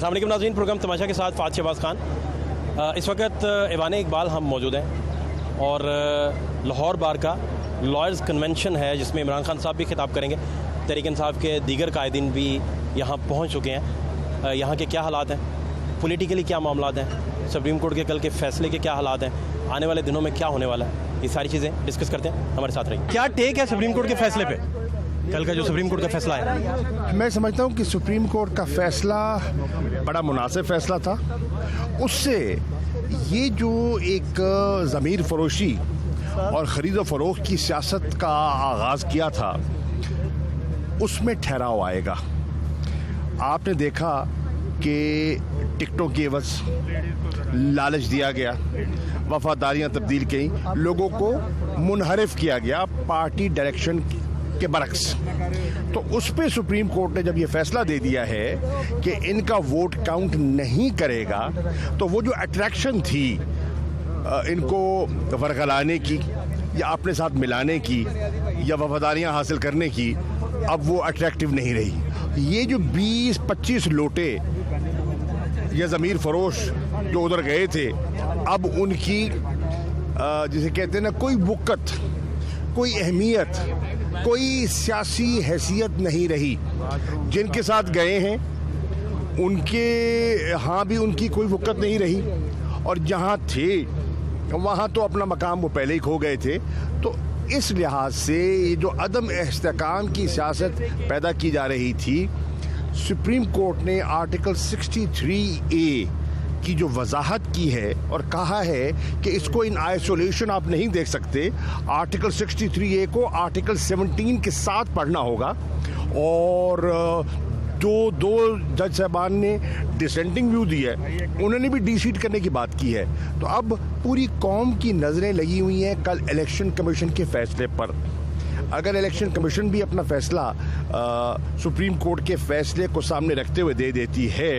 अस्सलाम वालेकुम नाज़रीन, प्रोग्राम तमाशा के साथ फ़ात शहबाज खान। इस वक्त ऐवान इकबाल हम मौजूद हैं और लाहौर बार का लॉयर्स कन्वेंशन है जिसमें इमरान खान साहब भी खिताब करेंगे। तहरीक इंसाफ के दीगर कायदीन भी यहाँ पहुँच चुके हैं। यहाँ के क्या हालात हैं, पॉलिटिकली क्या मामलात हैं, सुप्रीम कोर्ट के कल के फैसले के क्या हालात हैं, आने वाले दिनों में क्या होने वाला है, ये सारी चीज़ें डिस्कस करते हैं। हमारे साथ रहिए। क्या टेक है सुप्रीम कोर्ट के फैसले पे, कल का जो सुप्रीम कोर्ट का फैसला है? मैं समझता हूँ कि सुप्रीम कोर्ट का फैसला बड़ा मुनासिब फैसला था। उससे ये जो एक ज़मीर फरोशी और ख़रीद व फ़रोख्त की सियासत का आगाज़ किया था उसमें ठहराव आएगा। आपने देखा कि टिकटों की एवज़ लालच दिया गया, वफादारियाँ तब्दील की, लोगों को मुनहरिफ किया गया पार्टी डायरेक्शन के बरक्स। तो उस पे सुप्रीम कोर्ट ने जब ये फैसला दे दिया है कि इनका वोट काउंट नहीं करेगा, तो वो जो अट्रैक्शन थी इनको वरगलाने की या अपने साथ मिलाने की या वफादारियाँ हासिल करने की, अब वो अट्रैक्टिव नहीं रही। ये जो 20-25 लोटे या ज़मीर फरोश जो उधर गए थे, अब उनकी जिसे कहते हैं ना, कोई वक़्त, कोई अहमियत, कोई सियासी हैसियत नहीं रही। जिनके साथ गए हैं उनके यहाँ भी उनकी कोई वक़्त नहीं रही, और जहाँ थे वहाँ तो अपना मकाम वो पहले ही खो गए थे। तो इस लिहाज से ये जो अदम इस्तेहकाम की सियासत पैदा की जा रही थी, सुप्रीम कोर्ट ने आर्टिकल 63A की जो वजाहत की है और कहा है कि इसको इन आइसोलेशन आप नहीं देख सकते, आर्टिकल 63A को आर्टिकल 17 के साथ पढ़ना होगा। और दो जज साहबान ने डिसेंटिंग व्यू दिया है, उन्होंने भी डिसीट करने की बात की है। तो अब पूरी कौम की नज़रें लगी हुई हैं कल इलेक्शन कमीशन के फैसले पर। अगर इलेक्शन कमीशन भी अपना फैसला सुप्रीम कोर्ट के फैसले को सामने रखते हुए दे देती है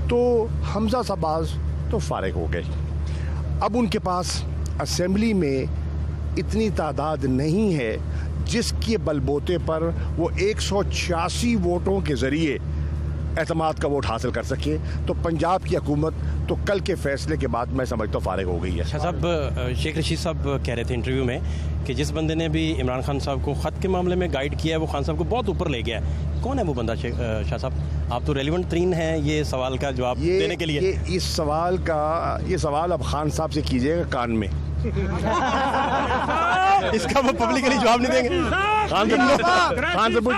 तो हमजा शहबाज तो फारिग हो गए। अब उनके पास असेंबली में इतनी तादाद नहीं है जिसके बलबूते पर वो 186 वोटों के ज़रिए एतमाद का वोट हासिल कर सके। तो पंजाब की हुकूमत तो कल के फैसले के बाद मैं समझता हूँ फारिग हो गई है। शाह साहब, शेख रशीद साहब कह रहे थे इंटरव्यू में कि जिस बंदे ने भी इमरान खान साहब को ख़त के मामले में गाइड किया है वो खान साहब को बहुत ऊपर ले गया है। कौन है वो बंदा? शाह साहब, आप तो रेलिवेंट तरीन हैं ये सवाल का जवाब देने के लिए। इस सवाल अब खान साहब से कीजिएगा कान में। इसका वो पब्लिकली जवाब नहीं देंगे। खान से पूछ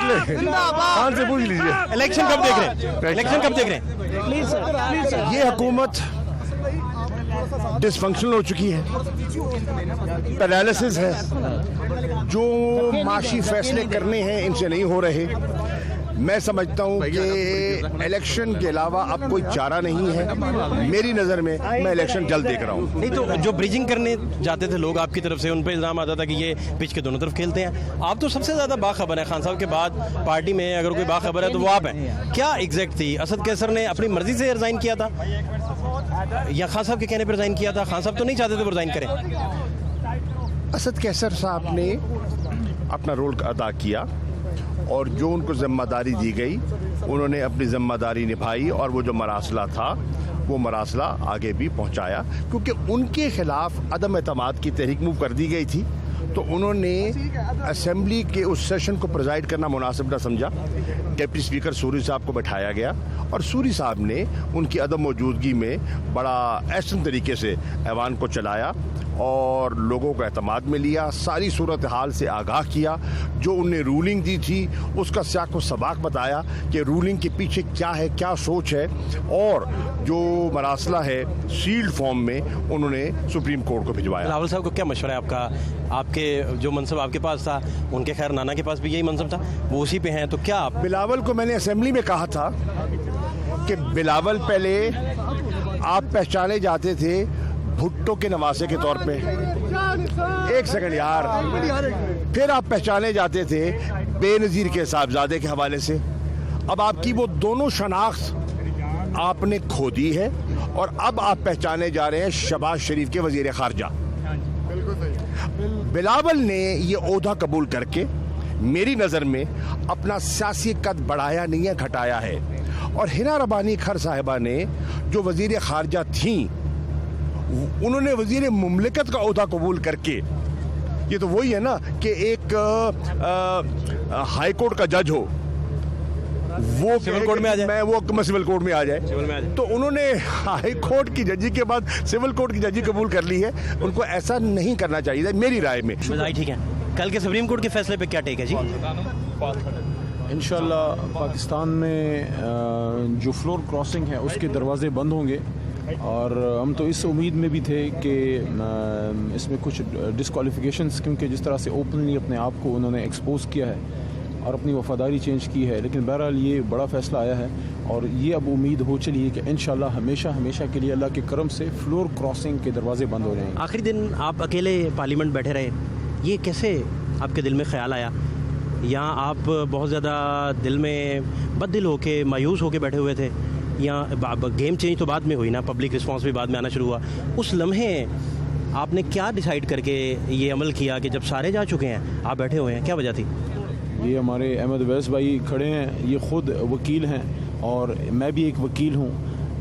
लीजिए। इलेक्शन कब देख रहे हैं? ये हुकूमत डिसफंक्शनल हो चुकी है, पैरालिसिस है, जो माशी फैसले करने हैं इनसे नहीं हो रहे। मैं समझता हूँ कि इलेक्शन के अलावा अब कोई चारा नहीं है मेरी नज़र में। मैं इलेक्शन जल्द देख रहा हूँ। नहीं तो जो ब्रिजिंग करने जाते थे लोग आपकी तरफ से, उन पर इल्ज़ाम आता था कि ये पिच के दोनों तरफ खेलते हैं। आप तो सबसे ज़्यादा बाखबर है खान साहब के बाद पार्टी में, अगर कोई बाखबर है तो वो आप हैं। क्या एग्जैक्ट थी? असद कैसर ने अपनी मर्जी से रिज़ाइन किया था या खान साहब के कहने पर रिज़ाइन किया था? खान साहब तो नहीं चाहते थे वो रिज़ाइन करें। असद कैसर साहब ने अपना रोल अदा किया और जो उनको ज़िम्मेदारी दी गई उन्होंने अपनी ज़िम्मेदारी निभाई, और वो जो मरासला था वो मरासला आगे भी पहुंचाया, क्योंकि उनके ख़िलाफ़ अदम एतमाद की तहरीक मूव कर दी गई थी। तो उन्होंने असेंबली के उस सेशन को प्रेजाइड करना मुनासिब न समझा। डिप्टी स्पीकर सूरी साहब को बैठाया गया और सूरी साहब ने उनकी अदम मौजूदगी में बड़ा ऐसन तरीके से ऐवान को चलाया और लोगों को एतमाद में लिया, सारी सूरत हाल से आगाह किया। जो उनने रूलिंग दी थी उसका सियाक़ व सबाक़ बताया कि रूलिंग के पीछे क्या है, क्या सोच है, और जो मरासला है सील्ड फॉर्म में उन्होंने सुप्रीम कोर्ट को भिजवाया। बिलावल साहब को क्या मशवरा है आपका? आपके जो मनसब आपके पास था, उनके खैर नाना के पास भी यही मनसब था, वो उसी पे हैं, तो क्या आप? बिलावल को मैंने असेंबली में कहा था कि बिलावल पहले आप पहचाने जाते थे भुट्टो के नवासे के तौर पे, एक सेकंड यार, फिर आप पहचाने जाते थे बेनज़ीर के साहबजादे के हवाले से। अब आपकी वो दोनों शनाख्त आपने खो दी है और अब आप पहचाने जा रहे हैं शहबाज शरीफ के वजीर खारजा। बिलावल ने ये ओहदा कबूल करके मेरी नज़र में अपना सियासी कद बढ़ाया नहीं है, घटाया है। और हिना रबानी खर साहिबा ने जो वज़ीर ख़ारजा थीं, उन्होंने वज़ीर मुमलिकत का ओहदा कबूल करके, ये तो वही है ना कि एक हाई कोर्ट का जज हो, वो सिविल कोर्ट में आ जाए, वो सिविल कोर्ट में आ जाए, तो उन्होंने हाई कोर्ट की जजी के बाद सिविल कोर्ट की जजी कबूल कर ली है। उनको ऐसा नहीं करना चाहिए मेरी राय में। ठीक है, कल के सुप्रीम कोर्ट के फैसले पे क्या टेक है जी? इंशाल्लाह पाकिस्तान में जो फ्लोर क्रॉसिंग है उसके दरवाजे बंद होंगे, और हम तो इस उम्मीद में भी थे कि इसमें कुछ डिस्क्वालिफिकेशंस, क्योंकि जिस तरह से ओपनली अपने आप को उन्होंने एक्सपोज किया है और अपनी वफादारी चेंज की है, लेकिन बहरहाल ये बड़ा फ़ैसला आया है और ये अब उम्मीद हो चली है कि इंशाल्लाह हमेशा के लिए अल्लाह के करम से फ्लोर क्रॉसिंग के दरवाजे बंद हो जाएंगे। आखिरी दिन आप अकेले पार्लियामेंट बैठे रहे, ये कैसे आपके दिल में ख्याल आया? यहाँ आप बहुत ज़्यादा दिल में बददिल होके, मायूस होके बैठे हुए थे, या गेम चेंज तो बाद में हुई ना, पब्लिक रिस्पॉन्स भी बाद में आना शुरू हुआ। उस लम्हे आपने क्या डिसाइड करके ये अमल किया कि जब सारे जा चुके हैं आप बैठे हुए हैं, क्या वजह थी? ये हमारे अहमद अवैस भाई खड़े हैं, ये ख़ुद वकील हैं और मैं भी एक वकील हूँ,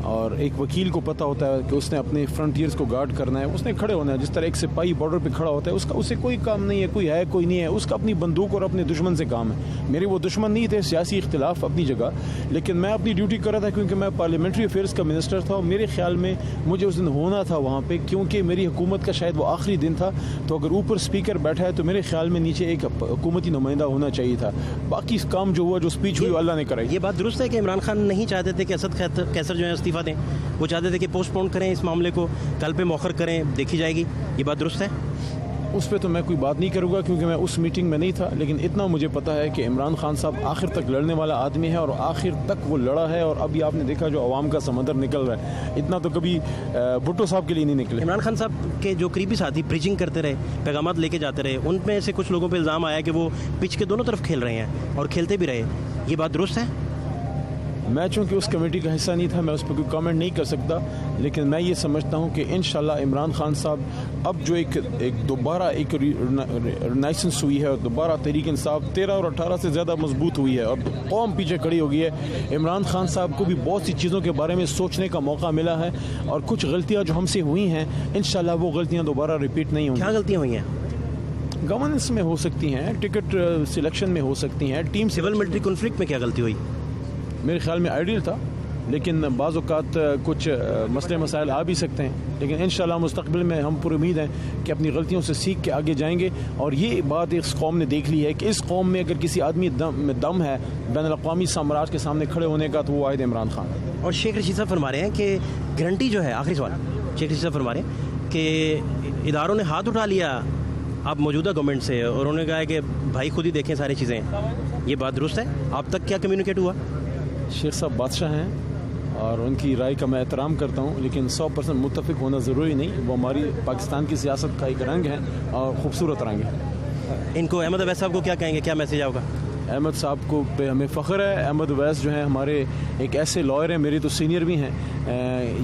और एक वकील को पता होता है कि उसने अपने फ्रंटियर्स को गार्ड करना है, उसने खड़े होना है। जिस तरह एक सिपाही बॉर्डर पे खड़ा होता है, उसका उससे कोई काम नहीं है, कोई है कोई नहीं है, उसका अपनी बंदूक और अपने दुश्मन से काम है। मेरे वो दुश्मन नहीं थे, सियासी इख्तिलाफ अपनी जगह, लेकिन मैं अपनी ड्यूटी कर रहा था क्योंकि मैं पार्लियामेंट्री अफेयर्स का मिनिस्टर था और मेरे ख्याल में मुझे उस दिन होना था वहाँ पर, क्योंकि मेरी हुकूमत का शायद वो आखिरी दिन था। तो अगर ऊपर स्पीकर बैठा है तो मेरे ख्याल में नीचे एक हुकूमती नुमाइंदा होना चाहिए था। बाकी काम जो हुआ, जो स्पीच हुई, अल्लाह ने कराई। ये बात दुरुस्त है कि इमरान खान नहीं चाहते थे कि असद कैसर जो है इस्तीफ़ा दें, वो चाहते थे कि पोस्टपोन करें इस मामले को, कल पे मौखर करें, देखी जाएगी, ये बात दुरुस्त है? उस पर तो मैं कोई बात नहीं करूँगा क्योंकि मैं उस मीटिंग में नहीं था, लेकिन इतना मुझे पता है कि इमरान खान साहब आखिर तक लड़ने वाला आदमी है और आखिर तक वो लड़ा है, और अभी आपने देखा जो अवाम का समंदर निकल रहा है, इतना तो कभी भुट्टो साहब के लिए नहीं निकले। इमरान खान साहब के जो करीबी साथी ब्रिजिंग करते रहे, पैगाम लेके जाते रहे, उनमें से कुछ लोगों पर इल्ज़ाम आया कि वो पिच के दोनों तरफ खेल रहे हैं और खेलते भी रहे, ये बात दुरुस्त है? मैं चूँकि उस कमेटी का हिस्सा नहीं था, मैं उस पर कोई कमेंट नहीं कर सकता, लेकिन मैं ये समझता हूँ कि इंशाल्लाह इमरान खान साहब अब जो एक दोबारा एक रिनाइसेंस हुई है और दोबारा तहरीक इंसाफ 13 और 18 से ज़्यादा मजबूत हुई है और कौम पीछे खड़ी हो गई है। इमरान खान साहब को भी बहुत सी चीज़ों के बारे में सोचने का मौका मिला है, और कुछ गलतियाँ जो हमसे हुई हैं इंशाल्लाह वो गलतियाँ दोबारा रिपीट नहीं होंगी। क्या गलतियाँ हुई हैं? गवर्नेंस में हो सकती हैं, टिकट सिलेक्शन में हो सकती हैं, टीम सिविल मिलिट्री कॉन्फ्लिक्ट में क्या गलती हुई? मेरे ख्याल में आइडियल था, लेकिन बाज़ औक़ात कुछ मसले मसाइल आ भी सकते हैं, लेकिन इंशाल्लाह मुस्तक़बिल में हम पूरी उम्मीद हैं कि अपनी गलतियों से सीख के आगे जाएंगे। और ये बात इस कौम ने देख ली है कि इस कौम में अगर किसी आदमी में दम है बैनुल-अक़वामी साम्राज्य के सामने खड़े होने का, तो वो वाहिद इमरान खान। और शेख रशीद साहब फरमा रहे हैं कि गारंटी जो है, आखिरी सवाल, शेख रशीद साहब फरमा रहे हैं कि इदारों ने हाथ उठा लिया अब मौजूदा गवर्नमेंट से, और उन्होंने कहा है कि भाई खुद ही देखें सारी चीज़ें, ये बात दुरुस्त है? आप तक क्या कम्युनिकेट हुआ? शेख साहब बादशाह हैं और उनकी राय का मैं एहतराम करता हूँ, लेकिन 100% मुत्तफिक होना ज़रूरी नहीं, वो हमारी पाकिस्तान की सियासत का एक रंग है और ख़ूबसूरत रंग है। इनको अहमद अवैस साहब को क्या कहेंगे, क्या मैसेज होगा? अहमद साहब को पे हमें फ़ख्र है। अहमद अवैस जो हैं हमारे एक ऐसे लॉयर हैं, मेरे तो सीनियर भी हैं,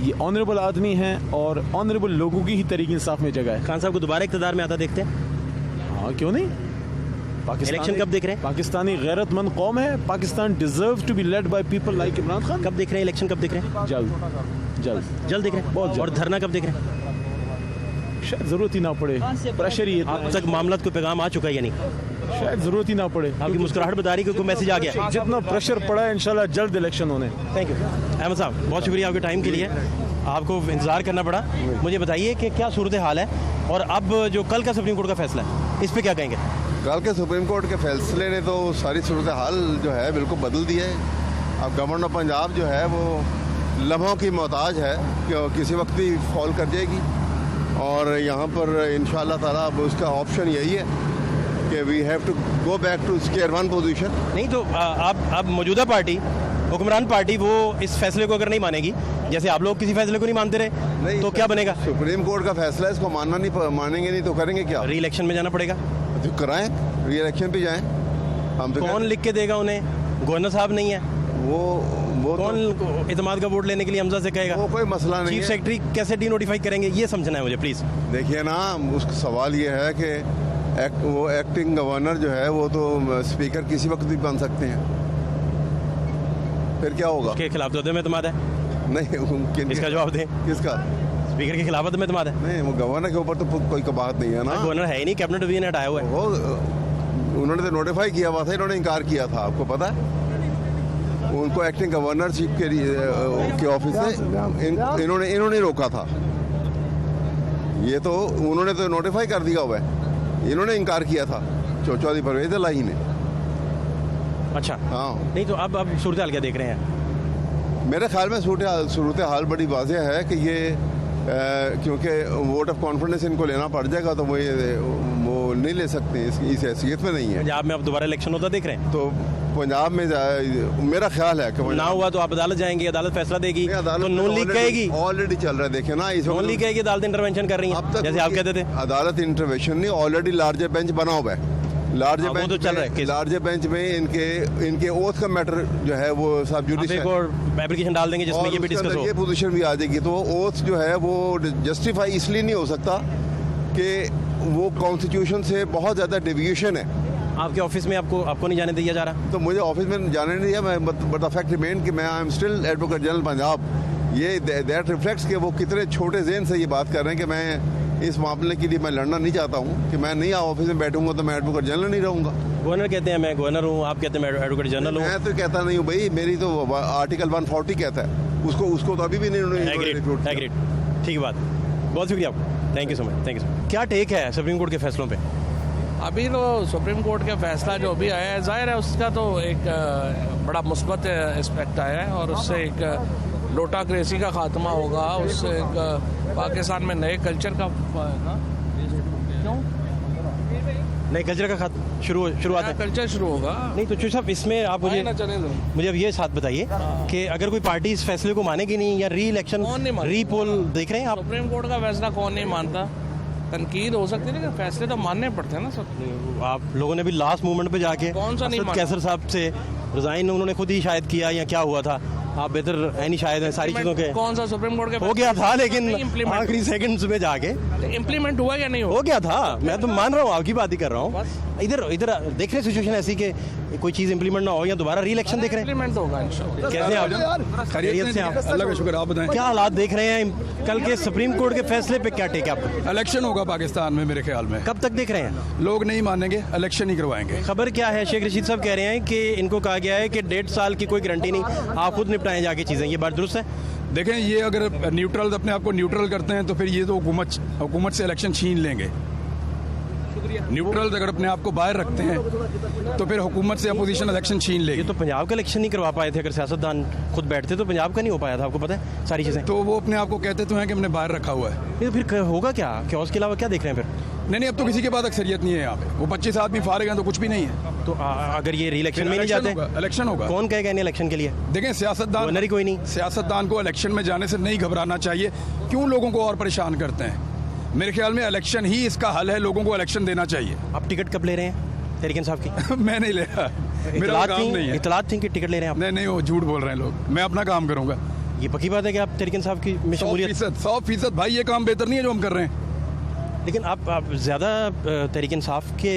ये ऑनरेबल आदमी हैं और ऑनरेबल लोगों की ही तहरीक इंसाफ में जगह है। खान साहब को दोबारा इक़्तिदार में आता देखते हैं? हाँ, क्यों नहीं। इलेक्शन कब देख रहे हैं? पाकिस्तानी गैरतमंद कौम है, Pakistan deserve to be led by people like Imran Khan. कब देख रहे हैं इलेक्शन, कब देख रहे हैं? जल्द देख रहे हैं, बहुत जल्द। और धरना कब देख रहे हैं? शायद ज़रूरत ही ना पड़े, प्रेशर ही अब तक मामला को पैगाम आ चुका है या नहीं? शायद ज़रूरत ही ना पड़े। आपकी मुस्कुराहट बता रही है कि कोई मैसेज आ गया। जितना प्रेशर पड़ा है इंशाल्लाह जल्द इलेक्शन होने। थैंक यू अहमद साहब, बहुत शुक्रिया आपके टाइम के लिए, आपको इंतज़ार करना पड़ा। मुझे बताइए कि क्या सूरत हाल है, और अब जो कल का सुप्रीम कोर्ट का फैसला है इस पर क्या कहेंगे? कल के सुप्रीम कोर्ट के फैसले ने तो सारी सूरत हाल जो है बिल्कुल बदल दी है। अब गवर्नमेंट ऑफ पंजाब जो है वो लम्हों की मोहताज है कि किसी वक्त भी फॉल कर जाएगी, और यहाँ पर इंशाअल्लाह ताला अब उसका ऑप्शन यही है कि we have to go back to square one position. नहीं तो अब मौजूदा पार्टी, हुक्मरान पार्टी, वो इस फैसले को अगर नहीं मानेगी, जैसे आप लोग किसी फैसले को नहीं मानते रहे, तो क्या बनेगा? सुप्रीम कोर्ट का फैसला है, इसको मानेंगे नहीं तो करेंगे क्या? री इलेक्शन में जाना पड़ेगा। तो कराएं, री इलेक्शन पे जाएं। हम तो कौन लिख के देगा उन्हें? गवर्नर साहब नहीं है, वो कौन इत्मीनान का वोट लेने के लिए हमजा से कहेगा? वो कोई मसला नहीं चीफ है। सेक्रेटरी कैसे डिनोटिफाई करेंगे, ये समझना है मुझे प्लीज़। देखिए ना, उसका सवाल ये है कि वो एक्टिंग गवर्नर जो है वो तो स्पीकर किसी वक्त भी बन सकते हैं। फिर क्या होगा? के खिलाफ तो में तुम्हारा है, नहीं इसका जवाब दें। किसका? स्पीकर के खिलाफ में तुम्हारा है? नहीं, वो गवर्नर के ऊपर तो कोई बात नहीं है ना। गवर्नर है ही नहीं, कैबिनेट भी हटाया हुआ है। वो उन्होंने तो नोटिफाई किया हुआ था, इन्होंने इनकार किया था, आपको पता है? उनको एक्टिंग गवर्नर चीफ के ऑफिस से इन्होंने रोका था। ये तो उन्होंने तो नोटिफाई कर दिया हुआ है, इन्होंने इनकार किया था चौधरी परवेज इलाही ने। अच्छा, हाँ। नहीं तो अब सूरत हाल क्या देख रहे हैं? मेरे ख्याल में सूरत हाल बड़ी वाज़ेह है कि ये क्योंकि वोट ऑफ कॉन्फिडेंस इनको लेना पड़ जाएगा, तो वो नहीं ले सकते, इस हैसियत में नहीं है। पंजाब में अब दोबारा इलेक्शन होता देख रहे हैं? तो पंजाब में मेरा ख्याल है कि ना हुआ तो आप अदालत जाएंगे, अदालत फैसला देगी, तो नून लीग कहेगी। ऑलरेडी चल रहा है, देखे ना, इस नून लीग कहेगी अदालत इंटरवेंशन कर रही है, जैसे आप कहते थे। अदालत इंटरवेंशन नहीं, ऑलरेडी लार्जर बेंच बना हुआ है। लार्जर बेंच तो चल रहा है। लार्जर बेंच में इनके ओथ का मैटर जो है वो सब जुडिशियल और एप्लीकेशन डाल देंगे जिसमें ये भी डिस्कस हो। ये पोजीशन भी आ जाएगी, तो ओथ जो है वो जस्टिफाई इसलिए नहीं हो सकता कि वो कॉन्स्टिट्यूशन से बहुत ज़्यादा डेविएशन है। आपके ऑफिस में आपको नहीं जाने दिया जा रहा? तो मुझे ऑफिस में जाने नहीं दिया, मैं बट द फैक्ट रिमेन कि मैं I am still advocate general Punjab. ये दैट रिफ्लेक्ट्स कि वो कितने छोटे ज़हन से ये बात कर रहे हैं कि मैं इस मामले के लिए मैं लड़ना नहीं चाहता हूँ, कि मैं नहीं ऑफिस में बैठूंगा तो मैं एडवोकेट जनरल नहीं रहूँगा। गवर्नर कहते हैं मैं गवर्नर हूँ, आप कहते हैं मैं एडवोकेट जनरल हूँ। मैं तो कहता नहीं हूँ भाई, मेरी तो आर्टिकल 140 कहता है, उसको तो अभी भी नहीं उन्होंने। एग्रीड, ठीक है बात, बहुत शुक्रिया आपको, थैंक यू सो मच। क्या टेक है सुप्रीम कोर्ट के फैसलों पे? अभी तो सुप्रीम कोर्ट का फैसला जो भी आया है, जाहिर है उसका तो एक बड़ा मुस्बत एस्पेक्ट आया है, और उससे एक लोटाक्रेसी का खात्मा होगा, उससे एक पाकिस्तान में नए कल्चर का क्यों नए कल्चर का शुरुआत है, कल्चर शुरू होगा। नहीं तो चूर साहब इसमें आप मुझे अब ये साथ बताइए कि अगर कोई पार्टी इस फैसले को मानेगी नहीं, या री इलेक्शन रीपोल देख रहे हैं आप? सुप्रीम कोर्ट का फैसला कौन नहीं मानता? तनकीद हो सकती है, लेकिन फैसले तो मानने पड़ते हैं ना सब। आप लोगों ने भी लास्ट मोमेंट पे जाके कौन सा नहीं माना? कैसर साहब से रिजाइन उन्होंने खुद ही शायद किया, या क्या हुआ था? आप बेहतर है नहीं शायद है सारी चीजों के। कौन सा सुप्रीम कोर्ट के हो गया था, लेकिन आखिरी सेकंड्स में जाके इम्प्लीमेंट हुआ या नहीं हो गया था। मैं तो मान रहा हूँ, आपकी बात ही कर रहा हूँ। इधर देख रहे सिचुएशन ऐसी कि कोई चीज इंप्लीमेंट ना हो, या दोबारा री इलेक्शन देख रहे हैं? इम्प्लीमेंट होगा इंशाल्लाह। कैसे आप खैरियत से? आप अल्लाह का शुक्र, आप बताएं क्या हालात देख रहे हैं कल के सुप्रीम कोर्ट के फैसले पे? क्या टेक है आपका? इलेक्शन होगा पाकिस्तान में मेरे ख्याल में। कब तक देख रहे हैं? लोग नहीं मानेंगे, इलेक्शन ही करवाएंगे। खबर क्या है? शेख रशीद साहब कह रहे हैं कि इनको कहा गया है कि 1.5 साल की कोई गारंटी नहीं, आप खुद निपटाएं जाके चीजें। ये बात दुरुस्त है? देखें, ये अगर न्यूट्रल अपने आप को न्यूट्रल करते हैं तो फिर ये तो हुकूमत से इलेक्शन छीन लेंगे। न्यूट्रल अगर अपने आप को बाहर रखते हैं तो फिर हुकूमत से अपोजिशन इलेक्शन छीन लेगी। ये तो पंजाब का इलेक्शन नहीं करवा पाए थे, अगर सियासतदान खुद बैठते तो पंजाब का नहीं हो पाया था, आपको पता है सारी चीजें। तो वो अपने आप को कहते तो हैं कि हमने बाहर रखा हुआ है। ये तो फिर होगा क्या? उसके अलावा क्या देख रहे हैं फिर? नहीं, अब तो किसी के पास अक्सरियत नहीं है यहाँ पे। वो 25 आदमी फारिग हैं तो कुछ भी नहीं है। तो अगर ये री इलेक्शन में नहीं जाते, इलेक्शन होगा। कौन कहेगा इन्हें इलेक्शन के लिए? देखें, सियासतदान को इलेक्शन में जाने से नहीं घबराना चाहिए। क्यों लोगों को और परेशान करते हैं? मेरे ख्याल में इलेक्शन ही इसका हल है, लोगों को इलेक्शन देना चाहिए। आप टिकट कब ले रहे हैं तहरीक इंसाफ की? मैं नहीं ले रहा, मेरा काम नहीं है। इतलात थी कि टिकट ले रहे हैं आप? नहीं, वो झूठ बोल रहे हैं लोग। मैं अपना काम करूंगा। ये पक्की बात है कि आप तहरीक इंसाफ की में शमूलियत? 100% भाई, ये काम बेहतर नहीं है जो हम कर रहे हैं। लेकिन आप ज़्यादा तहरीक इंसाफ के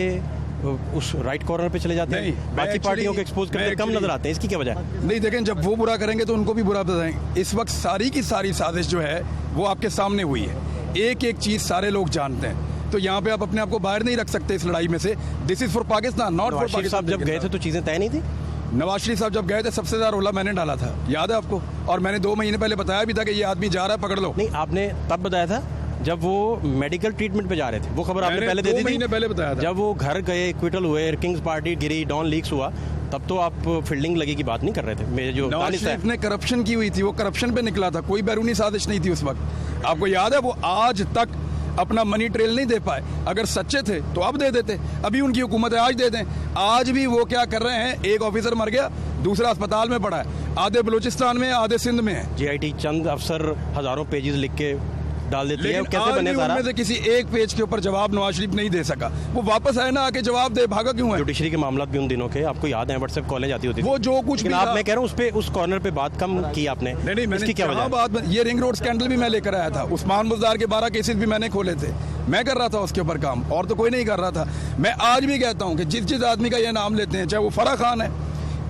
उस राइट कॉर्नर पे चले जाते हैं, बाकी पार्टियों को एक्सपोज करके कम नजर आते हैं, इसकी क्या वजह है? नहीं, देखें, जब वो बुरा करेंगे तो उनको भी बुरा बताएंगे। इस वक्त सारी की सारी साजिश जो है वो आपके सामने हुई है, एक एक चीज सारे लोग जानते हैं। तो यहाँ पे आप अपने आप को बाहर नहीं रख सकते इस लड़ाई में से। This is for Pakistan, not for Pakistan. साहब जब गए थे तो चीजें तय नहीं थी? नवाज शरीफ साहब जब गए थे सबसे ज्यादा रोला मैंने डाला था, याद है आपको? और मैंने 2 महीने पहले बताया भी था कि ये आदमी जा रहा है, पकड़ लो। नहीं, आपने तब बताया था जब वो मेडिकल ट्रीटमेंट पे जा रहे थे, वो खबर आपने पहले दे दी थी। 2 महीने पहले बताया था। जब वो घर गए, क्विटल हुए, किंग्स पार्टी गिरी, डॉन लीक्स हुआ, तब तो आप फील्डिंग लगी की बात नहीं कर रहे थे। मेरे जो नवाज शरीफ ने करप्शन की हुई थी, वो करप्शन पे निकला था, कोई बैरूनी साजिश नहीं थी उस वक्त। आपको याद है? वो आज तक अपना मनी ट्रेल नहीं दे पाए। अगर सच्चे थे तो अब दे देते, अभी उनकी हुकूमत है, आज दे दें। आज भी वो क्या कर रहे हैं, एक ऑफिसर मर गया, दूसरा अस्पताल में पड़ा है, आधे बलूचिस्तान में, आधे सिंध में है। JIT चंद अफसर हजारों पेजेस लिख के डाल देती है, कैसे बने सारा? उनमें से किसी एक पेज के ऊपर जवाब नवाज शरीफ नहीं दे सका। वो वापस आए ना, आके जवाब दे, भागा क्यों है? जुडिशरी के मामला भी उन दिनों के आपको याद है, व्हाट्सएप कॉलें जाती होती थी, वो जो कुछ भी मैं कह रहा हूँ उस कॉर्नर पे बात कम की आपने। नहीं, इसकी क्या वजह? बात, ये रिंग रोड स्कैंडल भी मैं लेकर आया था, उस्मान बुज़दार के 12 केसेस भी मैंने खोले थे, मैं कर रहा था उसके ऊपर काम, और तो कोई नहीं कर रहा था। मैं आज भी कहता हूँ कि जिस आदमी का ये नाम लेते हैं, चाहे वो फराह खान है,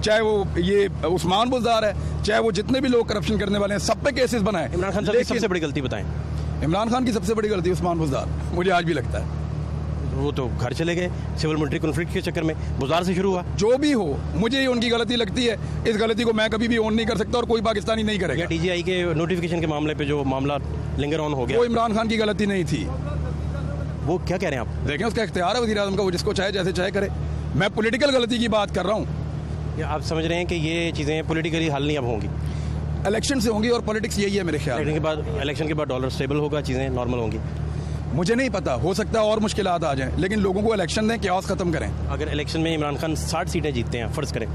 चाहे वो ये उस्मान बुज़दार है, चाहे वो जितने भी लोग करप्शन करने वाले हैं, सब पे केसेस बनाए। इमरान खान साहब की सबसे बड़ी गलती बताएं। इमरान खान की सबसे बड़ी गलती उस्मान बुज़दार, मुझे आज भी लगता है। वो तो घर चले गए सिविल मिलिट्री कॉन्फ्लिक्ट के चक्कर में, बुज़दार से शुरू हुआ। जो भी हो, मुझे ये उनकी गलती लगती है। इस गलती को मैं कभी भी ऑन नहीं कर सकता और कोई पाकिस्तानी नहीं करेगा। या DGI के नोटिफिकेशन के मामले पे जो मामला लिंगर ऑन हो गया, वो इमरान खान की गलती नहीं थी। वो क्या कह रहे हैं आप? देखें, उसका इख्तियार है वज़ीर आज़म का, वो जिसको चाहे जैसे चाहे करे। मैं पॉलिटिकल गलती की बात कर रहा हूँ। या आप समझ रहे हैं कि ये चीज़ें पॉलिटिकली हल नहीं अब होंगी? इलेक्शन से होंगी और पॉलिटिक्स यही है मेरे ख्याल में। इलेक्शन के बाद डॉलर स्टेबल होगा, चीज़ें नॉर्मल होंगी। मुझे नहीं पता, हो सकता है और मुश्किलात आ जाएं, लेकिन लोगों को इलेक्शन दें, क्यास खत्म करें। अगर इलेक्शन में इमरान खान 60 सीटें जीतते हैं, फ़र्ज़ करें,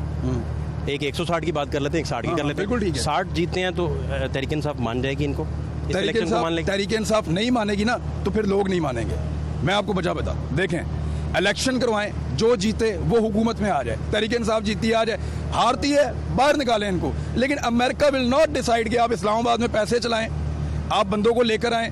एक 160 की बात कर लेते हैं, एक 60 की कर लेते हैं, बिल्कुल ठीक है। 60 जीतते हैं तो तहरीक इंसाफ मान जाएगी इनको? इस इलेक्शन को मान लेगी? तहरीक इंसाफ नहीं मानेगी ना, तो फिर लोग नहीं मानेंगे। मैं आपको बता देखें, इलेक्शन करवाएं, जो जीते वो हुकूमत में आ जाए। तहरीक इंसाफ जीती आ जाए, हारती है बाहर निकालें इनको। लेकिन अमेरिका विल नॉट डिसाइड कि आप इस्लामाबाद में पैसे चलाएं, आप बंदों को लेकर आएं,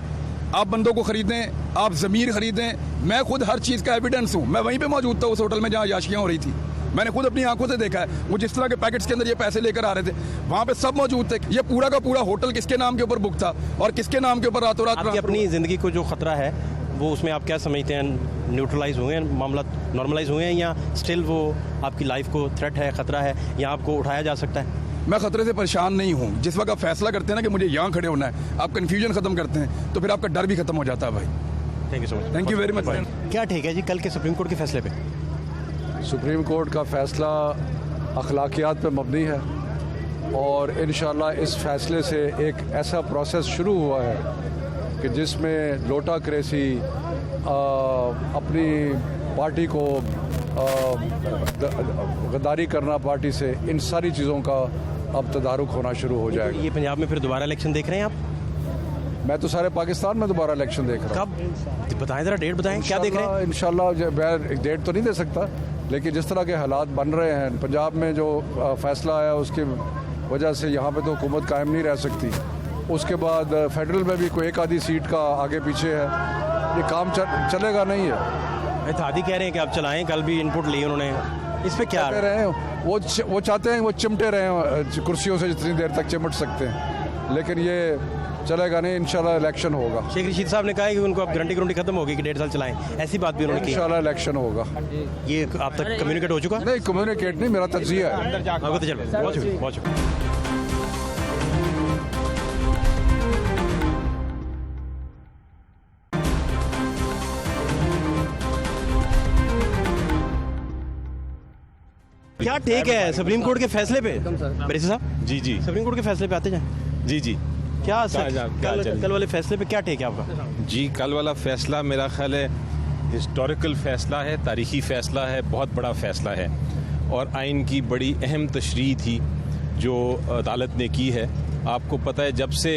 आप बंदों को खरीदें, आप ज़मीर खरीदें। मैं खुद हर चीज़ का एविडेंस हूँ। मैं वहीं पे मौजूद था उस होटल में जहाँ याशियाँ हो रही थी। मैंने खुद अपनी आंखों से देखा है। वो जिस तरह के पैकेट्स के अंदर ये पैसे लेकर आ रहे थे, वहाँ पे सब मौजूद थे। ये पूरा का पूरा होटल किसके नाम के ऊपर बुक था और किसके नाम के ऊपर रातों रात आपकी अपनी ज़िंदगी को जो ख़तरा है वो, उसमें आप क्या समझते हैं? न्यूट्रलाइज हुए हैं मामला, नॉर्मलाइज हुए हैं, या स्टिल वो आपकी लाइफ को थ्रेट है, ख़तरा है, या आपको उठाया जा सकता है? मैं खतरे से परेशान नहीं हूँ। जिस वक्त आप फैसला करते हैं ना कि मुझे यहाँ खड़े होना है, आप कन्फ्यूजन खत्म करते हैं, तो फिर आपका डर भी खत्म हो जाता है भाई। Thank you so much. Thank you very much. क्या ठीक है जी कल के सुप्रीम कोर्ट के फैसले पे? सुप्रीम कोर्ट का फ़ैसला अखलाकियात पर मबनी है और इंशाअल्लाह इस फैसले से एक ऐसा प्रोसेस शुरू हुआ है कि जिसमें लोटा क्रेसी अपनी पार्टी को गद्दारी करना पार्टी से, इन सारी चीज़ों का अब तदारुक होना शुरू हो जाएगा। ये पंजाब में फिर दोबारा इलेक्शन देख रहे हैं आप? मैं तो सारे पाकिस्तान में दोबारा इलेक्शन देख रहा हूँ। कब बताएं, ज़रा डेट बताएं, क्या देख रहे हैं? इंशाल्लाह मैं डेट तो नहीं दे सकता, लेकिन जिस तरह के हालात बन रहे हैं पंजाब में, जो फैसला आया उसकी वजह से यहाँ पे तो हुकूमत कायम नहीं रह सकती। उसके बाद फेडरल में भी कोई एक आधी सीट का आगे पीछे है, ये काम चलेगा नहीं है। इत्तेहादी कह रहे हैं कि आप चलाएं, कल भी इनपुट लिए उन्होंने, इस पे क्या कह रहे हैं? वो चाहते हैं वो चिमटे रहे हैं कुर्सियों से जितनी देर तक चिमट सकते हैं, लेकिन ये चलेगा नहीं। इंशाल्लाह इलेक्शन होगा। शेख रशीद साहब ने कहा है कि उनको अब गारंटी खत्म होगी कि 1.5 साल चलाएं, ऐसी बात भी उन्होंने की। इंशाल्लाह इलेक्शन होगा। ये आप तक कम्युनिकेट हो चुका? नहीं, कम्युनिकेट नहीं, मेरा तज्जिया है। आपको तो चलो, बहुत शुक्रिया, बहुत शुक्रिया। क्या ठीक है सुप्रीम कोर्ट के फैसले पे? बरेसी साहब जी जी सुप्रीम कोर्ट के फैसले पे आते जाएं। जी जी क्या कल वाले फैसले पे क्या टेक है आपका? जी कल वाला फैसला मेरा ख्याल है हिस्टोरिकल फैसला है, तारीखी फैसला है, बहुत बड़ा फैसला है और आइन की बड़ी अहम तशरीह थी जो अदालत ने की है। आपको पता है जब से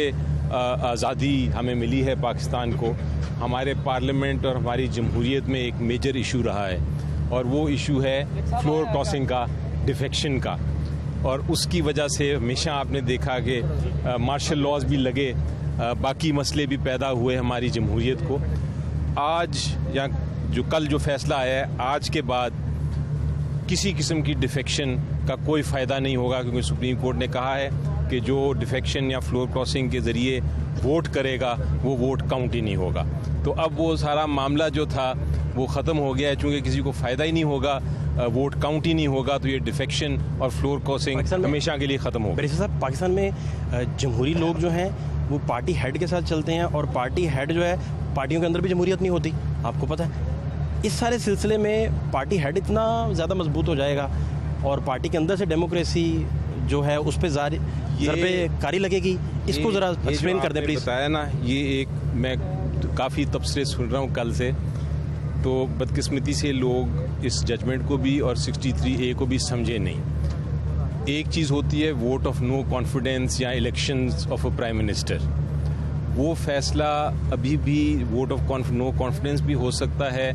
आज़ादी हमें मिली है पाकिस्तान को, हमारे पार्लियामेंट और हमारी जमहूरियत में एक मेजर इशू रहा है और वो इशू है फ्लोर क्रॉसिंग का, डिफेक्शन का। और उसकी वजह से हमेशा आपने देखा कि मार्शल लॉज भी लगे, बाकी मसले भी पैदा हुए हमारी जमहूरियत को। आज या जो कल जो फैसला आया है, आज के बाद किसी किस्म की डिफेक्शन का कोई फ़ायदा नहीं होगा, क्योंकि सुप्रीम कोर्ट ने कहा है कि जो डिफेक्शन या फ्लोर क्रॉसिंग के ज़रिए वोट करेगा वो वोट काउंट ही नहीं होगा। तो अब वो सारा मामला जो था वो ख़त्म हो गया है, चूँकि किसी को फ़ायदा ही नहीं होगा, वोट काउंट ही नहीं होगा, तो ये डिफेक्शन और फ्लोर क्रॉसिंग हमेशा के लिए ख़त्म होगा। बरेसी साहब, पाकिस्तान में जमहूरी लोग जो हैं वो पार्टी हेड के साथ चलते हैं और पार्टी हेड जो है, पार्टियों के अंदर भी जमहूरियत नहीं होती, आपको पता है। इस सारे सिलसिले में पार्टी हेड इतना ज़्यादा मजबूत हो जाएगा और पार्टी के अंदर से डेमोक्रेसी जो है उस पर ज़रबे कारी लगेगी, इसको ज़रा एक्सप्लेन कर दें प्लीज़। बताया ना, ये एक मैं काफ़ी तबसरे सुन रहा हूँ कल से, तो बदकिस्मती से लोग इस जजमेंट को भी और 63A को भी समझे नहीं। एक चीज़ होती है वोट ऑफ नो कॉन्फिडेंस या elections of a prime minister, वो फैसला अभी भी वोट ऑफ नो कॉन्फिडेंस भी हो सकता है,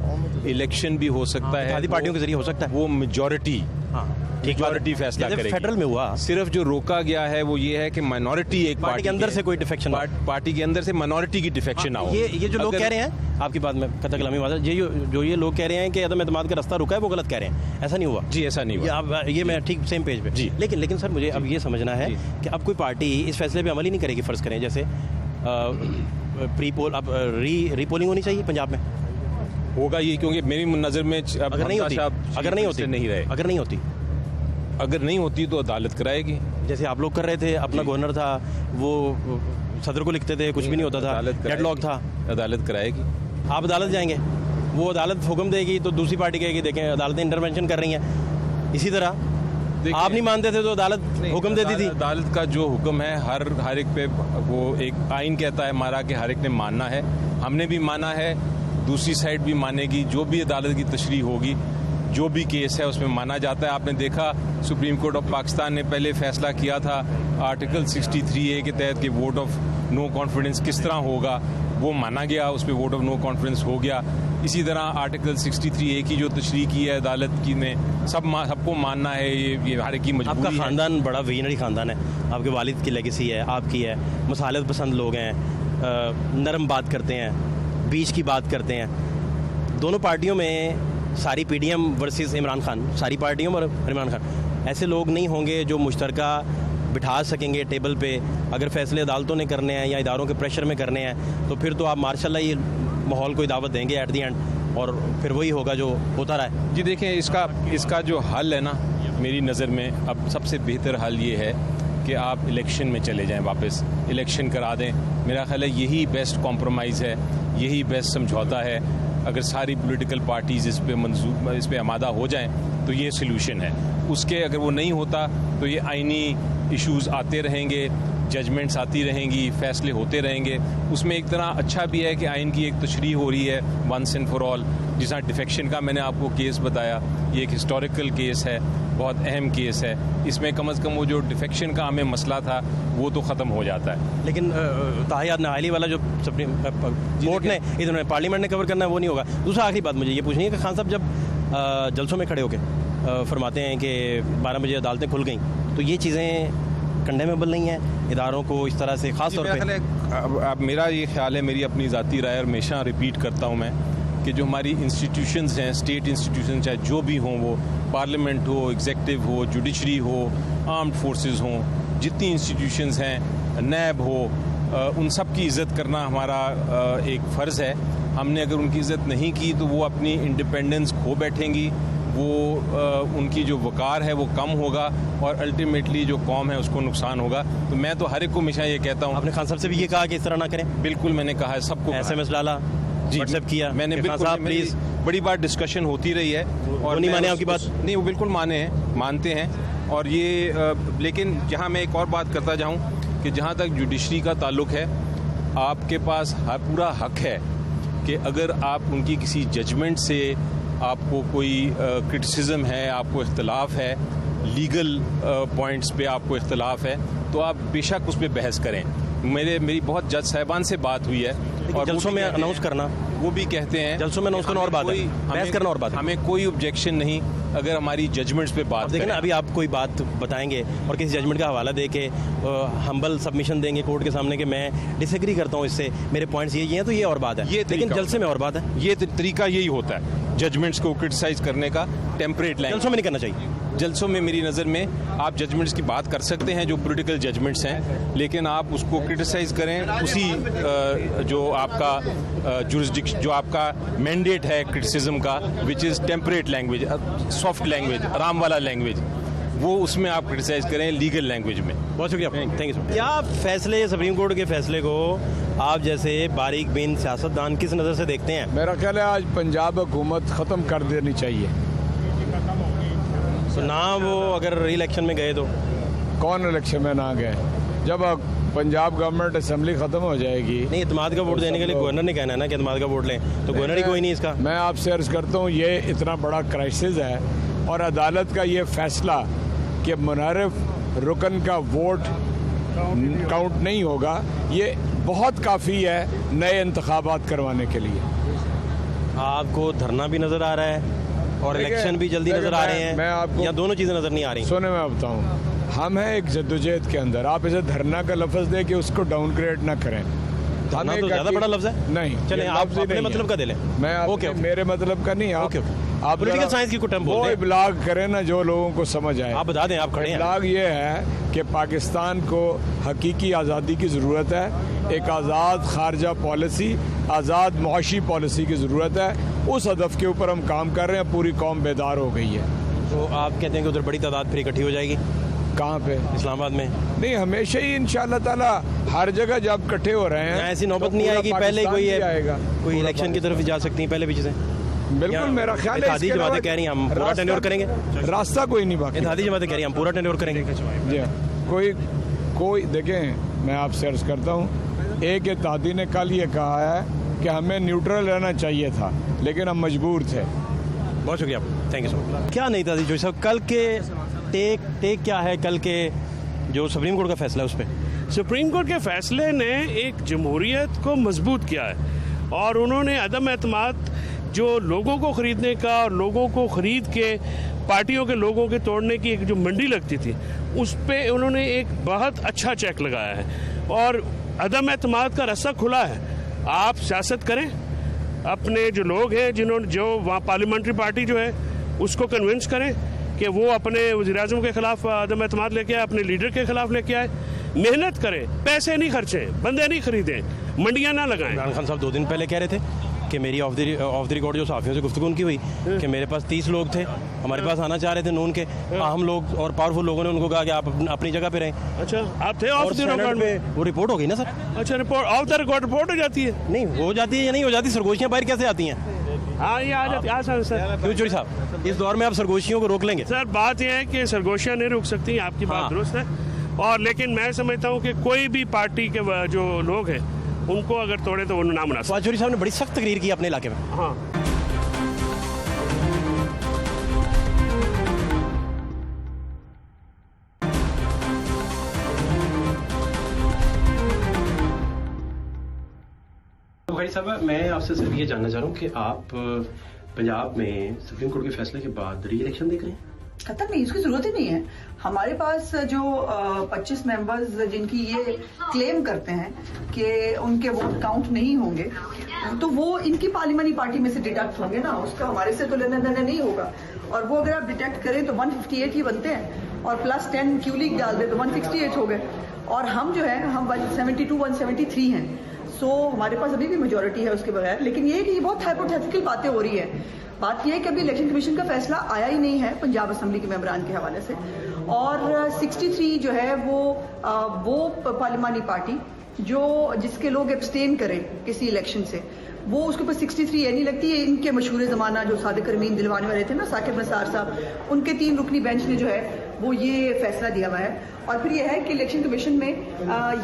इलेक्शन भी हो सकता है, आधी पार्टियों के जरिए हो सकता है, वो मेजॉरिटी मेजॉरिटी फैसला करेगी। फेडरल में हुआ सिर्फ जो रोका गया है वो ये है कि माइनॉरिटी एक पार्टी के अंदर से कोई डिफेक्शन, पार्टी के अंदर से माइनॉरिटी की डिफेक्शन ना हो। ये जो लोग कह रहे हैं, आपकी बात में कतई कलामी बात है, ये लोग कह रहे हैं कि अदम एतमाद का रास्ता रुका है, वो गलत कह रहे हैं। ऐसा नहीं हुआ जी, ऐसा नहीं हुआ। ये मैं ठीक सेम पेज पे जी। लेकिन सर मुझे अब ये समझना है कि अब कोई पार्टी इस फैसले पे अमल ही नहीं करेगी। फर्ज करें जैसे प्री पोल, अब रीपोलिंग होनी चाहिए पंजाब में, होगा ये, क्योंकि मेरी नज़र में अगर नहीं होती तो अदालत कराएगी। जैसे आप लोग कर रहे थे, अपना गवर्नर था वो सदर को लिखते थे, कुछ भी नहीं होता था, डेडलॉक था। अदालत कराएगी। आप अदालत जाएंगे, वो अदालत हुक्म देगी तो दूसरी पार्टी कहेगी देखें अदालतें इंटरवेंशन कर रही हैं। इसी तरह आप नहीं मानते थे तो अदालत हुक्म देती थी। अदालत का जो हुक्म है हर एक पे, वो एक आइन कहता है हमारा कि हर एक ने मानना है। हमने भी माना है, दूसरी साइड भी मानेगी। जो भी अदालत की तशरीह होगी, जो भी केस है उसमें माना जाता है। आपने देखा सुप्रीम कोर्ट ऑफ पाकिस्तान ने पहले फैसला किया था आर्टिकल 63A के तहत कि वोट ऑफ नो कॉन्फिडेंस किस तरह होगा, वो माना गया, उस पर वोट ऑफ नो कॉन्फिडेंस हो गया। इसी तरह आर्टिकल 63A की जो तशरीह की है अदालत की ने, सबको मानना है, ये हर एक की मजबूरी है। आपका ख़ानदान बड़ा विजनरी ख़ानदान है, आपके वालिद की लेगेसी है, आपकी है, मसालत पसंद लोग हैं, नरम बात करते हैं, बीच की बात करते हैं। दोनों पार्टियों में सारी PDM वर्सेस इमरान खान, सारी पार्टियों और इमरान खान, ऐसे लोग नहीं होंगे जो मुश्तरका बिठा सकेंगे टेबल पे। अगर फैसले अदालतों ने करने हैं या इदारों के प्रेशर में करने हैं तो फिर तो आप मार्शाल्लाह ये माहौल को दावत देंगे एट दी एंड, और फिर वही होगा जो होता रहा है। जी देखें, इसका जो हल है ना, मेरी नज़र में अब सबसे बेहतर हल ये है कि आप इलेक्शन में चले जाएं, वापस इलेक्शन करा दें। मेरा ख्याल है यही बेस्ट कॉम्प्रोमाइज़ है, यही बेस्ट समझौता है। अगर सारी पॉलिटिकल पार्टीज़ इस पे आमादा हो जाएं तो ये सलूशन है। उसके अगर वो नहीं होता तो ये आइनी इश्यूज़ आते रहेंगे, जजमेंट्स आती रहेंगी, फैसले होते रहेंगे। उसमें एक तरह अच्छा भी है कि आइन की एक तशरीह हो रही है वंस एंड फॉर ऑल। जिस तरह डिफेक्शन का मैंने आपको केस बताया, ये एक हिस्टोरिकल केस है, बहुत अहम केस है। इसमें कम अज़ कम वो जो डिफेक्शन का हमें मसला था वो तो ख़त्म हो जाता है। लेकिन ताहियात नाहली वाला जो सुप्रीम कोर्ट ने इन्होंने पार्लियामेंट ने कवर करना है वो नहीं होगा। दूसरा आखिरी बात मुझे ये पूछनी है कि खान साहब जब जलसों में खड़े होकर फरमाते हैं कि 12 बजे अदालतें खुल गई, तो ये चीज़ें कंडेमेबल नहीं है इदारों को इस तरह से, ख़ास तौर पे। अब मेरा ये ख्याल है, मेरी अपनी ज़ाती राय, और हमेशा रिपीट करता हूँ मैं कि जो हमारी इंस्टीट्यूशंस हैं, स्टेट इंस्टीट्यूशन चाहे जो भी हों, वो पार्लियामेंट हो, एग्जेक्टिव हो, जुडिशरी हो, आर्म्ड फोर्सेस हों, जितनी इंस्टीट्यूशंस हैं, नैब हो, उन सब की इज़्ज़त करना हमारा एक फ़र्ज़ है। हमने अगर उनकी इज़्ज़त नहीं की तो वो अपनी इंडिपेंडेंस खो बैठेंगी, वो उनकी जो वक़ार है वो कम होगा और अल्टीमेटली जो कौम है उसको नुकसान होगा। तो मैं तो हर एक को हमेशा ये कहता हूँ। आपने खान साहब से भी ये कहा कि इस तरह ना करें? बिल्कुं मैंने कहा है, सबको SMS डाला, व्हाट्सएप किया, मैंने बिल्कुल, प्लीज़, बड़ी बार डिस्कशन होती रही है और नहीं माने आपकी बात? नहीं, वो बिल्कुल मानते हैं। और ये लेकिन जहाँ मैं एक और बात करता जाऊँ कि जहाँ तक जुडिशरी का ताल्लुक है, आपके पास पूरा हक है कि अगर आप उनकी किसी जजमेंट से आपको कोई क्रिटिसिज्म है, आपको इख्तलाफ है, लीगल पॉइंट्स पे आपको इख्तलाफ है, तो आप बेशक उस पर बहस करें। मेरी बहुत जज साहिबान से बात हुई है और जलसों में अनाउंस करना, वो भी कहते हैं जलसों में अनाउंस करना और बात है, बहस करना और बात है। हमें कोई ऑब्जेक्शन नहीं अगर हमारी जजमेंट्स पे बात देखिए ना, अभी आप कोई बात बताएंगे और किसी जजमेंट का हवाला दे के हम्बल सबमिशन देंगे कोर्ट के सामने कि मैं डिसएग्री करता हूँ इससे, मेरे पॉइंट्स ये हैं, तो ये और बात है। लेकिन जलसे में और बात है। ये तरीका यही होता है जजमेंट्स को क्रिटिसाइज करने का, टेम्परेट लैंग्वेज। जलसों में नहीं करना चाहिए। जलसों में मेरी नज़र में आप जजमेंट्स की बात कर सकते हैं जो पॉलिटिकल जजमेंट्स हैं, लेकिन आप उसको क्रिटिसाइज करें उसी जो आपका जुरिस्डिक्शन, जो आपका मैंडेट है क्रिटिसिज्म का, which is temperate language, soft language, आराम वाला लैंग्वेज, वो उसमें आप क्रिटिसाइज करें लीगल लैंग्वेज में। बहुत शुक्रिया, थैंक यू। क्या फैसले, सुप्रीम कोर्ट के फैसले को आप जैसे बारीक बिन सियासतदान किस नज़र से देखते हैं? मेरा ख्याल है आज पंजाब हुकूमत ख़त्म कर देनी चाहिए। तो ना वो अगर री इलेक्शन में गए तो? कौन इलेक्शन में ना गए? जब पंजाब गवर्नमेंट असेंबली ख़त्म हो जाएगी। नहीं, इत्मीनान का वोट देने के लिए गवर्नर ने कहना है ना कि इत्मीनान का वोट लें, तो गवर्नर ही कोई नहीं इसका। मैं आपसे अर्ज़ करता हूँ, ये इतना बड़ा क्राइसिस है और अदालत का ये फैसला कि मुनहरिफ रुकन का वोट काउंट नहीं होगा, ये बहुत काफ़ी है नए इंतखाबात करवाने के लिए। आपको धरना भी नज़र आ रहा है और इलेक्शन भी जल्दी नजर आ रहे हैं, मैं आपको या दोनों चीजें नजर नहीं आ रही? सुने मैं बताऊं, हम हैं एक जद्दोजहद के अंदर, आप इसे धरना का लफ्ज दे के उसको डाउनग्रेड ना करें। धरना तो ज्यादा बड़ा लफ्ज है। नहीं, चलें आप अपने मतलब का दे लें। मैं ओके, मेरे मतलब का नहीं। ओके, आप पॉलिटिकल साइंस की कुछ वो इब्लाग करें ना जो लोगों को समझ आए। आप बता दें, आप खड़े हैं। इब्लाग ये है कि पाकिस्तान को हकीकी आज़ादी की ज़रूरत है, एक आज़ाद खारजा पॉलिसी, आज़ाद मुआशी पॉलिसी की ज़रूरत है। उस हदफ के ऊपर हम काम कर रहे हैं, पूरी कौम बेदार हो गई है। तो आप कहते हैं कि उधर बड़ी तादाद फिर इकट्ठी हो जाएगी? कहाँ पे? इस्लामाबाद में? नहीं, हमेशा ही इंशाअल्लाह ताला हर जगह जब इकट्ठे हो रहे हैं ऐसी नौबत तो नहीं आएगी पहले कोई आएगा, कोई इलेक्शन की तरफ जा सकती है पहले पीछे से? बिल्कुल, मेरा ख्याल है इत्तेहादी जमातें कह रही हैं हम पूरा टेन्योर करेंगे। रास्ता कोई नहीं बाकी। इत्तेहादी जमातें कह रही हैं हम पूरा टेन्योर करेंगे। जी कोई देखें, मैं आपसे अर्ज करता हूँ, एक इत्तेहादी ने कल ये कहा है कि हमें न्यूट्रल रहना चाहिए था, लेकिन हम मजबूर थे। बहुत शुक्रिया, थैंक यू सो मच। क्या नहीं था जो साहब, कल के टेक क्या है, कल के जो सुप्रीम कोर्ट का फैसला है उस पर? सुप्रीम कोर्ट के फैसले ने एक जमहूरियत को मजबूत किया है और उन्होंने अदम एतमाद जो लोगों को ख़रीदने का और लोगों को ख़रीद के पार्टियों के लोगों के तोड़ने की एक जो मंडी लगती थी, उस पर उन्होंने एक बहुत अच्छा चेक लगाया है और अदम एतमाद का रास्ता खुला है। आप सियासत करें, अपने जो लोग हैं जिन्होंने जो वहाँ पार्लियामेंट्री पार्टी जो है उसको कन्विंस करें कि वो अपने वज़ीर-ए-आज़म के खिलाफ अदम एतमाद लेके आए, अपने लीडर के खिलाफ लेके आए। मेहनत करें, पैसे नहीं खर्चें, बंदे नहीं खरीदें, मंडियाँ ना लगाएं। इमरान खान साहब 2 दिन पहले कह रहे थे कि मेरी ऑफ द रिकॉर्ड जो साफियों से गुफ्तगू उनकी हुई कि मेरे पास 30 लोग थे, हमारे पास आना चाह रहे थे नून के अहम लोग और पावरफुल लोगों ने उनको कहा कि आप अपनी जगह पे रहें। अच्छा, आप थे ऑफ द रिकॉर्ड में? वो रिपोर्ट हो गई ना सर। अच्छा, report of the record report हो जाती है? नहीं हो जाती है या नहीं हो जाती, सरगोशियाँ बाहर कैसे आती हैं? हाँ, ये आ जाती है सर। क्यों चौधरी साहब, इस दौर में आप सरगोशियों को रोक लेंगे? सर, बात यह है कि सरगोशियाँ नहीं रुक सकती, आपकी बात दुरुस्त है, और लेकिन मैं समझता हूँ कि कोई भी पार्टी के जो लोग हैं उनको अगर तोड़े तो वो नामुनासिब। चौधरी साहब ने बड़ी सख्त तकरीर की अपने इलाके में। हाँ, भाई साहब, मैं आपसे सिर्फ ये जानना चाह रहा हूँ कि आप पंजाब में सुप्रीम कोर्ट के फैसले के बाद री इलेक्शन देख रहे हैं? खत्म नहीं, उसकी जरूरत ही नहीं है। हमारे पास जो 25 मेंबर्स जिनकी ये क्लेम करते हैं कि उनके वोट काउंट नहीं होंगे, तो वो इनकी पार्लियामेंट्री पार्टी में से डिडक्ट होंगे ना, उसका हमारे से तो लेना देना नहीं होगा। और वो अगर आप डिडक्ट करें तो 158 ही बनते हैं और प्लस 10 क्यू लीग डाल दे तो 168 हो गए। और हम जो है हम 172 173 हैं। सो हमारे पास अभी भी मेजोरिटी है उसके बगैर। लेकिन ये कि ये बहुत हाइपोथेटिकल बातें हो रही है। बात यह है कि अभी इलेक्शन कमीशन का फैसला आया ही नहीं है पंजाब असेंबली के मेंबरान के हवाले से, और 63 जो है वो पार्लियामानी पार्टी जिसके लोग एब्सटेन करें किसी इलेक्शन से, वो उसके ऊपर 63 ये नहीं लगती है। इनके मशहूर ज़माना जो सादिक अमीन दिलवाने वाले थे ना, साकिब नसार साहब, उनके 3 रुकनी बेंच ने जो है वो ये फैसला दिया हुआ है। और फिर यह है कि इलेक्शन कमीशन में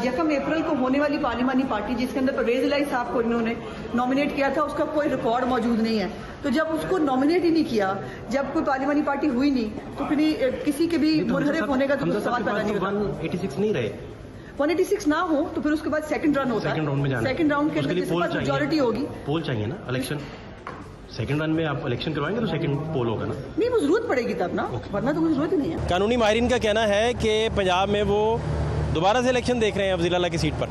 1 अप्रैल को होने वाली पार्लियामानी पार्टी जिसके अंदर परवेज इलाही साहब को इन्होंने नॉमिनेट किया था, उसका कोई रिकॉर्ड मौजूद नहीं है। तो जब उसको नॉमिनेट ही नहीं किया, जब कोई पार्लियामानी पार्टी हुई नहीं, तो फिर किसी के भी मुनहरिफ होने का तो सवाल पैदा नहीं होता। 186 नहीं रहे, 186 ना हो तो फिर उसके बाद सेकंड राउंड होता है। सेकंड राउंड के अंदर किसी के पास मेजॉरिटी होगी, पोल चाहिए ना। इलेक्शन सेकंड रन में आप इलेक्शन करवाएंगे तो सेकंड पोल होगा ना? नहीं, वो जरूरत पड़ेगी तब ना, वरना तो कोई जरूरत ही नहीं है। कानूनी माहिरीन का कहना है कि पंजाब में वो दोबारा से इलेक्शन देख रहे हैं अब ज़िला की सीट पर।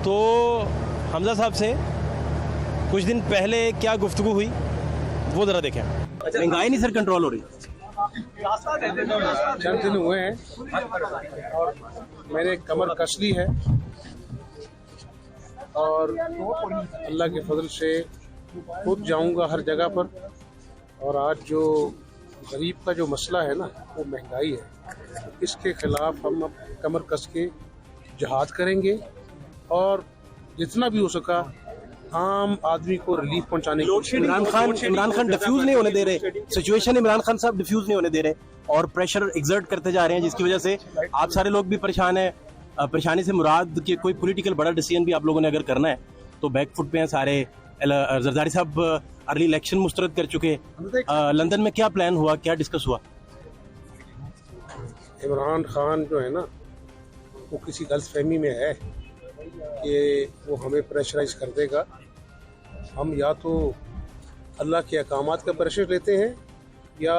तो हमजा साहब से कुछ दिन पहले क्या गुफ्तगू हुई वो ज़रा देखें। महंगाई नहीं सर कंट्रोल हो रही? 4 दिन हुए हैं और मैंने कमर कस ली है और अल्लाह के फजल से खुद जाऊंगा हर जगह पर। और आज जो गरीब का जो मसला है ना, वो महंगाई है, इसके खिलाफ हम अब कमर कस के जिहाद करेंगे और जितना भी हो सका आम आदमी को रिलीफ पहुंचाने की। इमरान खान डिफ्यूज नहीं होने दे रहे सिचुएशन, इमरान खान साहब डिफ्यूज नहीं होने दे रहे और प्रेशर एग्जर्ट करते जा रहे हैं, जिसकी वजह से आप सारे लोग भी परेशान हैं। परेशानी से मुराद कि कोई पॉलिटिकल बड़ा डिसीजन भी आप लोगों ने अगर करना है तो बैकफुट पे हैं सारे। जरदारी साहब अर्ली इलेक्शन मुस्तरद कर चुके। लंदन में क्या प्लान हुआ, क्या डिस्कस हुआ? इमरान खान जो है ना, वो किसी गलतफहमी में है कि वो हमें प्रेशराइज कर देगा। हम या तो अल्लाह के अहकामात का प्रेशर लेते हैं या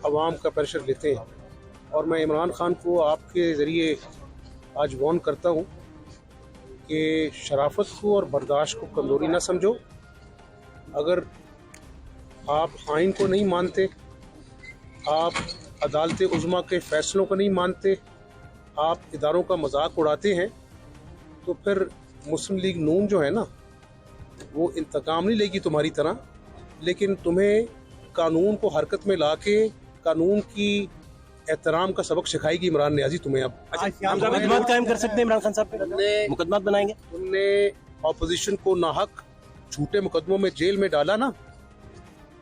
अवाम का प्रेशर लेते हैं। और मैं इमरान खान को आपके ज़रिए आज वार्न करता हूँ कि शराफत को और बर्दाश्त को कमज़ोरी ना समझो। अगर आप आइन को नहीं मानते, आप अदालत उज़्मा के फ़ैसलों को नहीं मानते, आप इदारों का मजाक उड़ाते हैं, तो फिर मुस्लिम लीग नून जो है ना, वो इंतकाम नहीं लेगी तुम्हारी तरह, लेकिन तुम्हें कानून को हरकत में ला के कानून की एहतराम का सबक सिखाएगी इमरान नियाज़ी तुम्हें। अब मुकदमा कायम कर सकते हैं इमरान खान साहब पे, मुकदमा बनाएंगे। तुमने ऑपोजिशन को नाहक झूठे मुकदमों में जेल में डाला ना,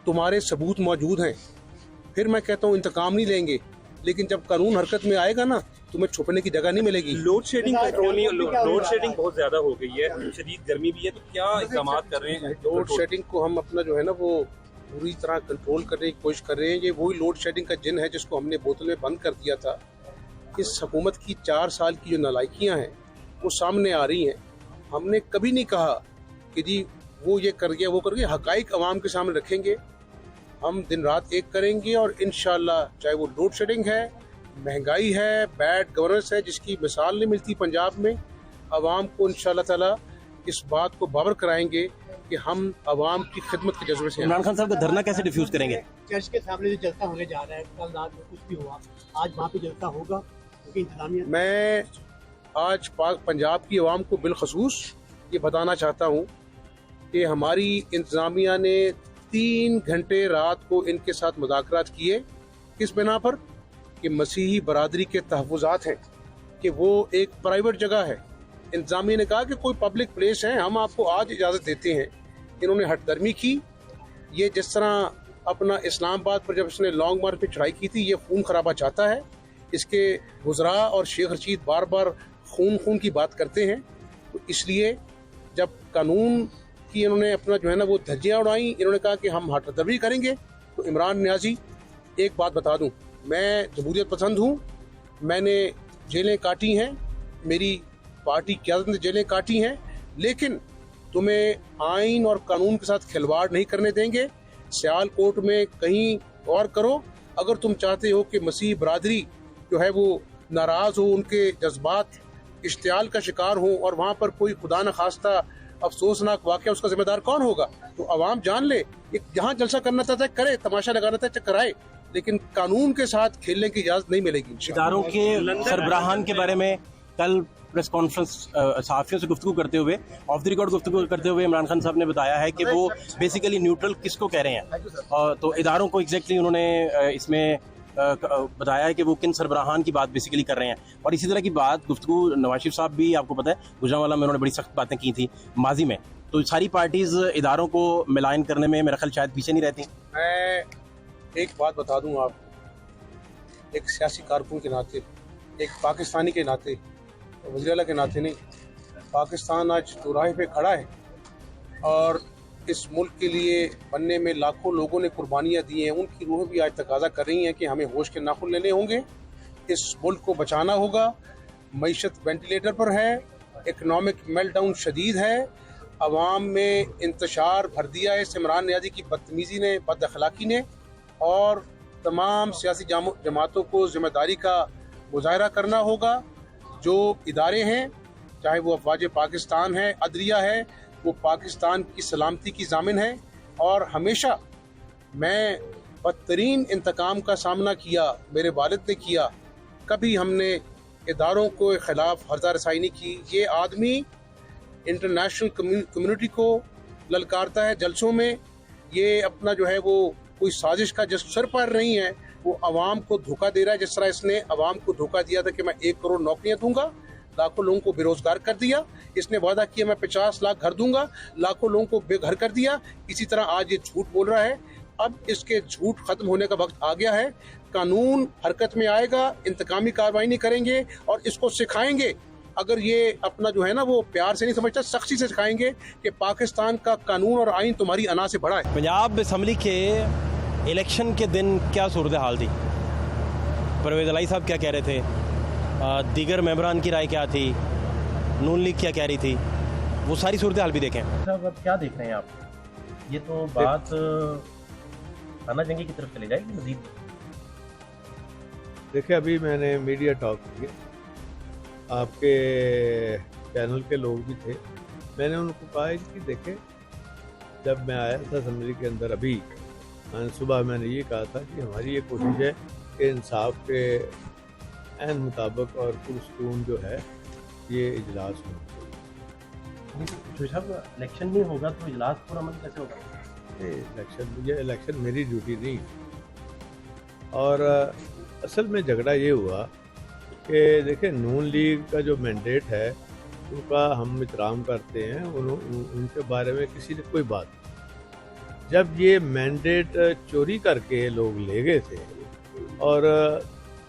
तुम्हारे सबूत मौजूद हैं। फिर मैं कहता हूँ इंतकाम नहीं लेंगे, लेकिन जब कानून हरकत में आएगा ना, तुम्हें छुपने की जगह नहीं मिलेगी। लोड शेडिंग कंट्रोल नहीं, लोड शेडिंग बहुत ज्यादा हो गई है, शदीद गर्मी भी है, तो क्या इक़दाम कर रहे हैं? लोड शेडिंग को हम अपना जो है ना वो पूरी तरह कंट्रोल करने की कोशिश कर रहे हैं। ये वही लोड शेडिंग का जिन है जिसको हमने बोतल में बंद कर दिया था। इस हुकूमत की 4 साल की जो नालायकियाँ हैं वो सामने आ रही हैं। हमने कभी नहीं कहा कि जी वो ये कर गया वो कर गया। हकाइक अवाम के सामने रखेंगे, हम दिन रात एक करेंगे और इंशाल्लाह, चाहे वो लोड शेडिंग है, महंगाई है, बैड गवर्नेंस है जिसकी मिसाल नहीं मिलती पंजाब में, अवाम को इंशाल्लाह ताला इस बात को बावर कराएंगे कि हम अवाम की खिदमत के जज्बे से। इमरान खान साहब का धरना कैसे डिफ्यूज करेंगे? चर्च के सामने जो जलसा होने जा रहा है, कल रात में कुछ भी हुआ, आज वहाँ पे जलसा होगा क्योंकि इंतजामिया। मैं आज पंजाब की अवाम को बिलखसूस ये बताना चाहता हूँ कि हमारी इंतजामिया ने 3 घंटे रात को इनके साथ मुज़ाकरात किए। किस बिना पर? कि मसीही बरादरी के तहफ़्फ़ुज़ात हैं, कि वो एक प्राइवेट जगह है। इंतजामिया ने कहा कि कोई पब्लिक प्लेस है, हम आपको आज इजाज़त देते हैं। इन्होंने हटदर्मी की। ये जिस तरह अपना इस्लामाबाद पर जब इसने लॉन्ग मार्च पे चढ़ाई की थी, ये खून खराबा चाहता है। इसके गुजरा और शेख रशीद बार बार खून की बात करते हैं। तो इसलिए जब कानून की इन्होंने अपना जो है ना वो धज्जियाँ उड़ाई, इन्होंने कहा कि हम हटदर्मी करेंगे। तो इमरान नियाज़ी, एक बात बता दूँ, मैं जमहूरियत पसंद हूँ, मैंने जेलें काटी हैं, मेरी पार्टी क़यादत ने जेलें काटी हैं, लेकिन तुम्हें आइन और कानून के साथ खिलवाड़ नहीं करने देंगे। सियालकोट में कहीं और करो। अगर तुम चाहते हो कि मसीह बरादरी जो है वो नाराज़ हो, उनके जज्बात इश्तियाल का शिकार हो और वहाँ पर कोई खुदा न खास्ता अफसोसनाक वाक़या, उसका जिम्मेदार कौन होगा? तो अवाम जान ले, जहाँ जलसा करना चाहता है करे, तमाशा लगाना चाहता है कराए, लेकिन कानून के साथ खेलने की इजाज़त नहीं मिलेगी। इदारों के सरबराहान के बारे में कल प्रेस कॉन्फ्रेंस सहाफ़ियों से गुफ्तगू करते हुए, ऑफ द रिकॉर्ड गुफ्तगू करते हुए इमरान खान साहब ने बताया है कि वो बेसिकली न्यूट्रल किसको कह रहे हैं। तो इदारों को एग्जैक्टली उन्होंने इसमें बताया है कि वो किन सरबराहान की बात बेसिकली कर रहे हैं। और इसी तरह की बात गुफ्तगू नवाज शरीफ साहब भी, आपको पता है, गुजरांवाला में उन्होंने बड़ी सख्त बातें की थी माजी में। तो सारी पार्टीज़ इदारों को मिलान करने में मेरा ख्याल शायद पीछे नहीं रहती। मैं एक बात बता दूँ आप, एक सियासी कारकुन के नाते, एक पाकिस्तानी के नाते, वज़ीर आला के नाते नहीं, पाकिस्तान आज चौराहे पे खड़ा है और इस मुल्क के लिए बनने में लाखों लोगों ने कुर्बानियाँ दी हैं। उनकी रूहें भी आज तकाजा कर रही हैं कि हमें होश के नाखून लेने होंगे, इस मुल्क को बचाना होगा। मईशत वेंटिलेटर पर है, इकनॉमिक मेल्टडाउन शदीद है, अवाम में इंतशार भर दिया है इस इमरान नियाज़ी की बदतमीज़ी ने, बद अखलाकी ने। और तमाम सियासी जमातों को ज़िम्मेदारी का मुजाहरा करना होगा। जो इदारे हैं, चाहे वो अफवाज पाकिस्तान है, अदलिया है, वो पाकिस्तान की सलामती की ज़ामिन है। और हमेशा मैं बदतरीन इंतकाम का सामना किया, मेरे वालिद ने किया, कभी हमने इदारों के ख़िलाफ़ हर्जा रसाई नहीं की। ये आदमी इंटरनेशनल कम्युनिटी को ललकारता है जलसों में। ये अपना जो है वो कोई साजिश का जिस सर पर नहीं है, वो अवाम को धोखा दे रहा है। जिस तरह इसने अवाम को धोखा दिया था कि मैं 1 करोड़ नौकरियां दूंगा, लाखों लोगों को बेरोजगार कर दिया। इसने वादा किया मैं 50 लाख घर दूंगा, लाखों लोगों को बेघर कर दिया। इसी तरह आज ये झूठ बोल रहा है। अब इसके झूठ खत्म होने का वक्त आ गया है। कानून हरकत में आएगा, इंतकामी कार्रवाई नहीं करेंगे और इसको सिखाएंगे। अगर ये अपना जो है ना वो प्यार से नहीं समझता, सख्ती से सिखाएंगे कि पाकिस्तान का कानून और आइन तुम्हारी अना से बड़ा है। पंजाब असम्बली के इलेक्शन के दिन क्या सूरत हाल थी? परवेज़ इलाही साहब क्या कह रहे थे? दीगर मेंबरान की राय क्या थी? नून लीग क्या कह रही थी? वो सारी सूरत हाल भी देखें। अब क्या देख रहे हैं आप? ये तो बात खाना जंगी की तरफ चले जाएगी मजीद। देखिए, अभी मैंने मीडिया टॉक किया, आपके चैनल के लोग भी थे, मैंने उनको कहा कि देखें, जब मैं आया था असेंबली के अंदर अभी सुबह मैंने ये कहा था कि हमारी ये कोशिश है कि इंसाफ के ऐन मुताबिक और पुरसकून जो है ये इजलास हो। साहब इलेक्शन नहीं होगा तो इजलास पर अमल कैसे होगा? इलेक्शन मेरी ड्यूटी नहीं। और असल में झगड़ा ये हुआ कि देखिए, नून लीग का जो मैंडेट है उनका हम एहतराम करते हैं, उनके बारे में किसी ने कोई बात नहीं। जब ये मैंडेट चोरी करके लोग ले गए थे और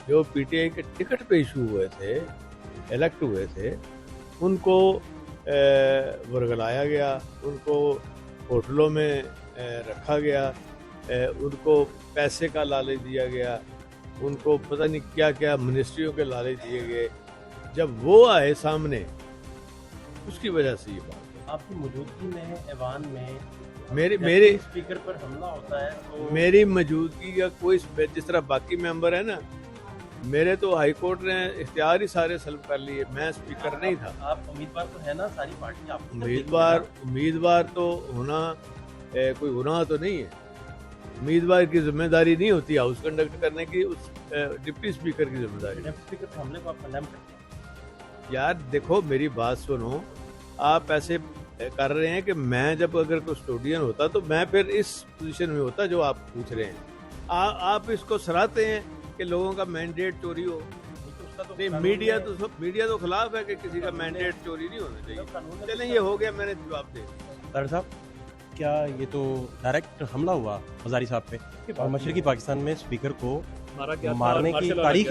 जो पीटीआई के टिकट पे इशू हुए थे, इलेक्ट हुए थे, उनको वर्गलाया गया, उनको होटलों में रखा गया, उनको पैसे का लालच दिया गया, उनको पता नहीं क्या क्या मिनिस्ट्रियों के लालच दिए गए। जब वो आए सामने, उसकी वजह से ये बात। आपकी मौजूदगी में ऐवान में मेरे स्पीकर पर हमला होता है तो मेरी मौजूदगी का कोई, जिस तरह बाकी मेंबर है ना, मेरे तो हाई कोर्ट ने इख्तियार ही सारे सल्ब कर लिए, मैं स्पीकर नहीं था। आप उम्मीदवार तो है ना, सारी पार्टी आपको उम्मीदवार तो होना कोई गुनाह तो नहीं है। उम्मीदवार की जिम्मेदारी नहीं होती हाउस कंडक्ट करने की, उस डिप्टी स्पीकर की जिम्मेदारी। डिप्टी स्पीकर पे हमले को आप कंडेम करते हैं? यार देखो, मेरी बात सुनो, आप ऐसे कर रहे हैं कि मैं जब अगर कस्टोडियन होता तो मैं फिर इस पोजीशन में होता जो आप पूछ रहे हैं। आप इसको सराहते हैं कि लोगों का मैंडेट चोरी हो। तो नहीं, मीडिया तो खिलाफ है कि किसी का मैंडेट चोरी नहीं होना चाहिए। चलें, ये हो गया, मैंने जवाब दे दिया। सर साहब, क्या ये तो डायरेक्ट हमला हुआ हजारी साहब पे और मशरकी पाकिस्तान में स्पीकर को मारने की तारीख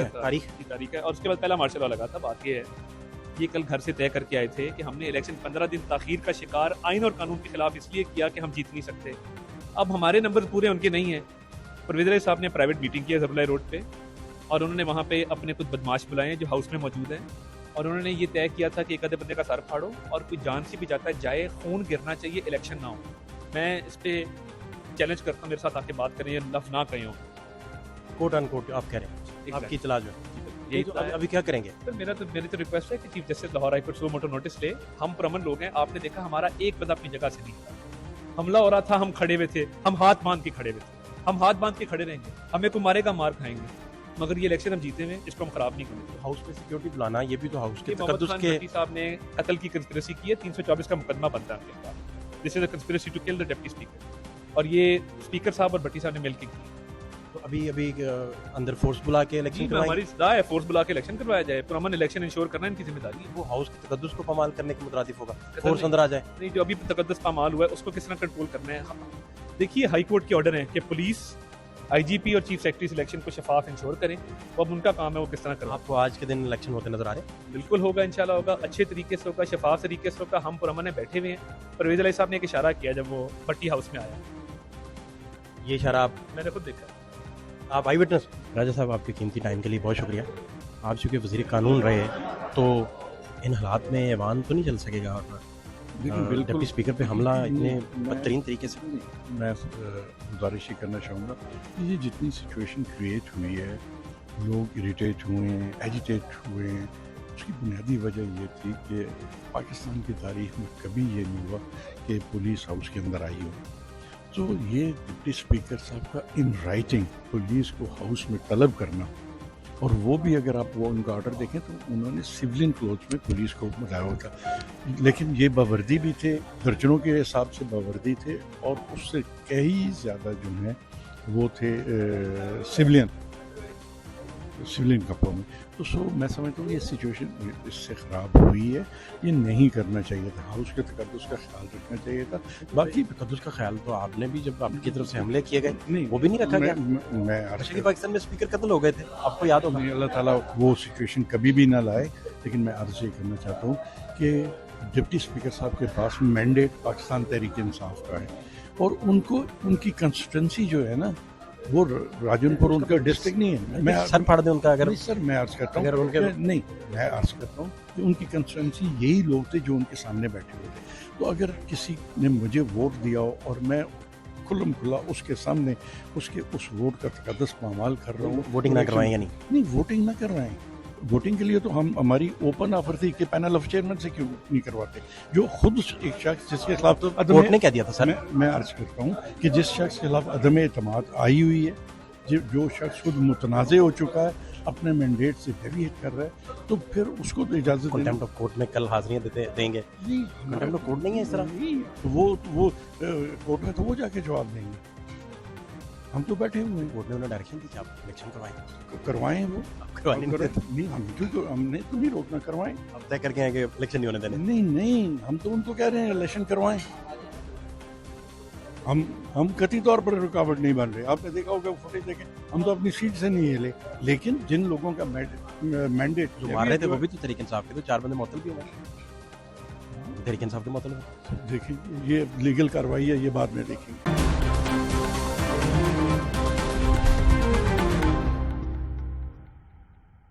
है और उसके बाद पहला मार्शल लॉ लगा था। बात ये है, ये कल घर से तय करके आए थे कि हमने इलेक्शन 15 दिन ताखीर का शिकार आइन और कानून के खिलाफ इसलिए किया कि हम जीत नहीं सकते। अब हमारे नंबर पूरे उनके नहीं हैं। परवेज़ इलाही साहब ने प्राइवेट मीटिंग की है ज़बरलाई रोड पे और उन्होंने वहाँ पे अपने कुछ बदमाश बुलाए हैं जो हाउस में मौजूद हैं और उन्होंने ये तय किया था कि एक आधे बंदे का सर फाड़ो और कोई जान से भी जाता है जाए, खून गिरना चाहिए, इलेक्शन ना हो। मैं इस पर चैलेंज करता हूँ, मेरे साथ आके बात करें, लफ्ज़ ना कहीं हो। कोट अन कोट आप कह रहे हैं, आपकी इतला जो है यही तो अभी क्या करेंगे? सर मेरी तो रिक्वेस्ट है कि chief justice Lahore high court suo motu notice ले। हम प्रमन लोग हैं, आपने देखा हमारा एक बंदा अपनी जगह से नहीं था। हमला हो रहा था, हम खड़े हुए थे, हम हाथ बांध के खड़े हुए थे, हम हाथ बांध के खड़े रहेंगे, हमें कोई मारेगा मार खाएंगे, मगर ये इलेक्शन हम जीते हुए, इसको हम खराब नहीं करेंगे। हाउस में सिक्योरिटी बुलाना, ये भी तो हाउस के तकद्दुस के साहब ने कत्ल की कंस्पिरेसी की है, 324 का मुकदमा बनता है। This is a conspiracy to kill the deputy speaker और ये स्पीकर साहब और भट्टी साहब ने मिलकर की। तो अभी अंदर फोर्स बुला के इलेक्शन करवाएंगे? हमारी सदा है फोर्स बुला के इलेक्शन करवाया जाए, पुरअमन इलेक्शन इंश्योर करना इनकी जिम्मेदारी है। वो हाउस के तकद्दुस को पामाल करने के मुतरादिफ होगा, फोर्स अंदर आ जाए। नहीं, जो अभी तकद्दुस पामाल हुआ है उसको किस तरह कंट्रोल करना है। देखिए, हाई कोर्ट के ऑर्डर है कि पुलिस, आईजीपी और चीफ सेक्रेटरी इलेक्शन को शफाफ इंश्योर करें, वो अब उनका काम है वो किस तरह करें। आपको आज के दिन इलेक्शन होते नजर आ रहे हैं? बिल्कुल होगा, इंशाल्लाह होगा, अच्छे तरीके से होगा, शफाफ तरीके से होगा। हम पुरअमन में बैठे हुए हैं। परवेज़ इलाही साहब ने एक इशारा किया जब वो भट्टी हाउस में आया, ये इशारा आप? मैंने खुद देखा। आप आई विटनेस? राजा साहब, आपके कीमती टाइम के लिए बहुत शुक्रिया। आप चूँकि वज़ीर कानून रहे तो इन हालात में ऐवान तो नहीं चल सकेगा और डिप्टी स्पीकर पे हमला इतने बदतरीन तरीके से। मैं गुजारिश ही करना चाहूँगा कि ये जितनी सिचुएशन क्रिएट हुई है, लोग इरिटेट हुए हैं, एजिटेट हुए हैं, उसकी बुनियादी वजह ये थी कि पाकिस्तान की तारीख में कभी ये नहीं हुआ कि पुलिस हाउस के अंदर आई हो। तो ये डिप्टी स्पीकर साहब का इन राइटिंग पुलिस को हाउस में तलब करना, और वो भी अगर आप वो उनका ऑर्डर देखें तो उन्होंने सिविलियन क्लोथ्स में पुलिस को बुलाया हुआ था, लेकिन ये बावर्दी भी थे, दर्जनों के हिसाब से बावर्दी थे और उससे कई ज़्यादा जो है वो थे सिविलियन कपड़ों में। तो मैं समझता हूँ ये सिचुएशन इससे ख़राब हुई है, ये नहीं करना चाहिए था। हाउस के तकद्दुस का ख्याल रखना चाहिए था। बाकी तकद्दुस का ख्याल तो आपने भी, जब आपकी तरफ से हमले किए गए नहीं, वो भी नहीं रखा गया। मैं पाकिस्तान में स्पीकर कत्ल हो गए थे, आपको याद होगा। अल्लाह ताला वो सिचुएशन कभी भी ना लाए, लेकिन मैं अर्ज़ ये करना चाहता हूँ कि डिप्टी स्पीकर साहब के पास मैंडेट पाकिस्तान तहरीक इंसाफ का है और उनको उनकी कंस्टिट्यूंसी जो है ना वो राजनपुर उनका डिस्ट्रिक्ट नहीं है। मैं सर फाड़ दें उनका अगर नहीं सर, मैं अर्ज करता हूँ अगर उनके नहीं, मैं अर्ज करता हूँ कि उनकी कंस्टिट्यूंसी यही लोग थे जो उनके सामने बैठे हुए थे। तो अगर किसी ने मुझे वोट दिया हो और मैं खुल्लम खुल्ला उसके सामने उसके उस वोट का तकद्दुस पामाल कर रहा हूँ, वोटिंग ना करवाएं या नहीं वोटिंग ना करवाएं। वोटिंग के लिए तो हमारी ओपन ऑफर थी कि पैनल ऑफ चेयरमैन से क्यों नहीं करवाते, जो खुद एक शख्स जिसके खिलाफ तो कोर्ट ने क्या दिया था सर? मैं अर्ज करता हूँ कि जिस शख्स के खिलाफ अदम एतमाद आई हुई है, जो शख्स खुद मुतनाज़ हो चुका है, अपने मैंडेट से डेविएट कर रहा है, तो फिर उसको तो इजाज़त कंटेम्प्ट ऑफ कोर्ट में कल हाजिरियां देंगे। कंटेम्प्ट ऑफ कोर्ट नहीं है इस तरह। वो कोर्ट में तो वो जाके जवाब देंगे। हम तो बैठे हुए हैं। कोर्ट ने उन्हें डायरेक्शन दी कि आप इलेक्शन करवाएं वो नहीं, हम क्यों हमने तो नहीं रोकना, करवाएं। अब तय करके हैं कि इलेक्शन नहीं होने देने। नहीं, हम तो उनको कह रहे हैं इलेक्शन करवाएं। हम कतई तौर पर रुकावट नहीं बन रहे। आपने देखा होगा फुटेज देखें, हम तो अपनी सीट से नहीं हिले, लेकिन जिन लोगों का मैंडेट जो मार रहे थे वो भी तो तहरीक इंसाफ के, तो 4 बंदे मुअत्तल भी हुए, तहरीक इंसाफ के मुअत्तल हुए। देखिए ये लीगल कार्रवाई है, ये बाद में देखेंगे।